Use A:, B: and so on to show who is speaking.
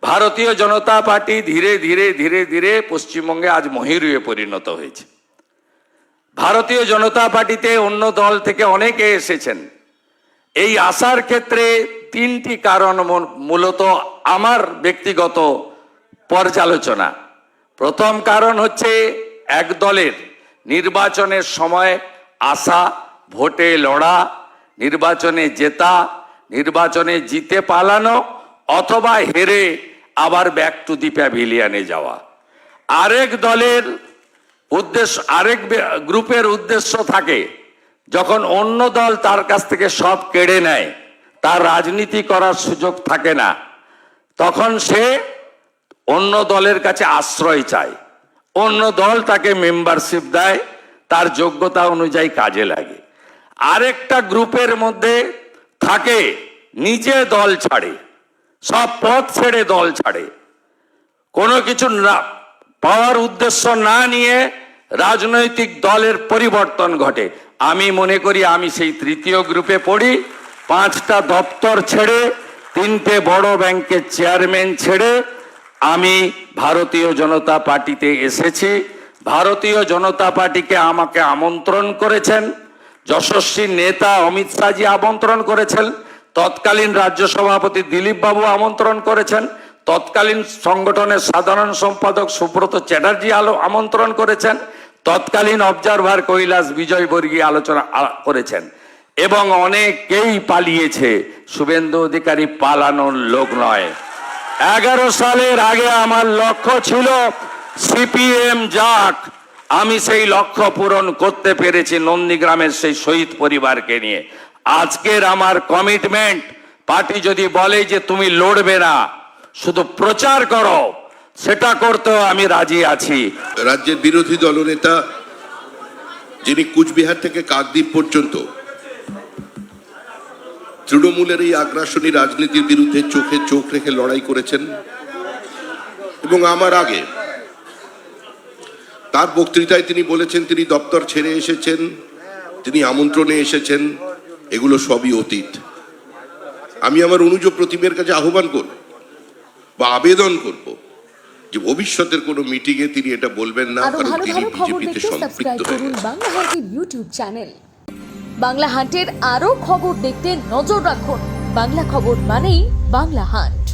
A: ভারতীয় জনতা পার্টি ধীরে ধীরে ধীরে ধীরে পশ্চিমবঙ্গে আজ মহিরুহে পরিণত হয়েছে। ভারতীয় জনতা পার্টিতে অন্য দল থেকে অনেকে এসেছেন। এই আসার ক্ষেত্রে তিনটি কারণ মূলত আমার ব্যক্তিগত পর্যালোচনা। প্রথম কারণ হচ্ছে এক দলের নির্বাচনের সময় আসা, ভোটে লড়া, নির্বাচনে জেতা, নির্বাচনে জিতে পালানো অথবা হেরে আবার ব্যাক টু দি প্যাভিলিয়নে যাওয়া। আরেক দলের উদ্দেশ্য, আরেক গ্রুপের উদ্দেশ্য থাকে যখন অন্য দল তার কাছ থেকে সব কেড়ে নেয়, তার রাজনীতি করার সুযোগ থাকে না, তখন সে অন্য দলের কাছে আশ্রয় চায়, অন্য দল তাকে মেম্বারশিপ দেয়, তার যোগ্যতা অনুযায়ী কাজে লাগে। আরেকটা গ্রুপের মধ্যে থাকে নিজে দল ছাড়ে, সব পথ ছেড়ে দল ছাড়ে, কোনো কিছু না পাওয়ার উদ্দেশ্য না নিয়ে রাজনৈতিক দলের পরিবর্তন ঘটে। আমি মনে করি আমি সেই তৃতীয় গ্রুপে পড়ি। 5টা দপ্তর ছেড়ে, 3টে বড় ব্যাংকের চেয়ারম্যান ছেড়ে আমি ভারতীয় জনতা পার্টিতে এসেছি। ভারতীয় জনতা পার্টিকে আমাকে আমন্ত্রণ করেছেন যশস্বী নেতা অমিত শাহজি, আমন্ত্রণ করেছেন তৎকালীন রাজ্য সভাপতি দিলীপ বাবু, আমন্ত্রণ করেছেন তৎকালীন সংগঠনের সাধারণ সম্পাদক সুব্রত চ্যাটার্জি আমন্ত্রণ করেছেন, তৎকালীন অবজারভার কৈলাস বিজয়বর্গী আলোচনা করেছেন এবং অনেকেই পালিয়েছে। শুভেন্দু অধিকারী পালানোর লোক নয়। 11 সালের আগে আমার লক্ষ্য ছিল সিপিএম যাক, আমি সেই লক্ষ্য পূরণ করতে পেরেছি নন্দীগ্রামের সেই শহীদ পরিবারকে নিয়ে। আজকের আমার কমিটমেন্ট, পার্টি যদি বলে যে তুমি লড়বে না, শুধু প্রচার করো, সেটা করতেও আমি রাজি আছি।
B: রাজ্যের বিরোধী দলনেতা যিনি কুচবিহার থেকে কাকদ্বীপ পর্যন্ত তৃণমূলের এই আগ্রাসনী রাজনীতির বিরুদ্ধে চোখে চোখ রেখে লড়াই করেছেন এবং আমার আগে তার বক্তৃতায় তিনি বলেছেন তিনি দপ্তর ছেড়ে এসেছেন, তিনি আমন্ত্রণে এসেছেন, এগুলো সবই অতীত। আমি আমার অনুজ প্রতিমের কাছে আহ্বান করব বা আবেদন করব যে ভবিষ্যতের কোনো মিটিংয়ে তিনি এটা বলবেন না, কারণ তিনি বিজেপিতে সম্পৃক্ত হয়ে গেছেন।
C: বাংলা হান্টের ইউটিউব চ্যানেল বাংলা হান্টের আরো খবর দেখতে নজর রাখুন। বাংলা খবর মানেই বাংলা হান্ট।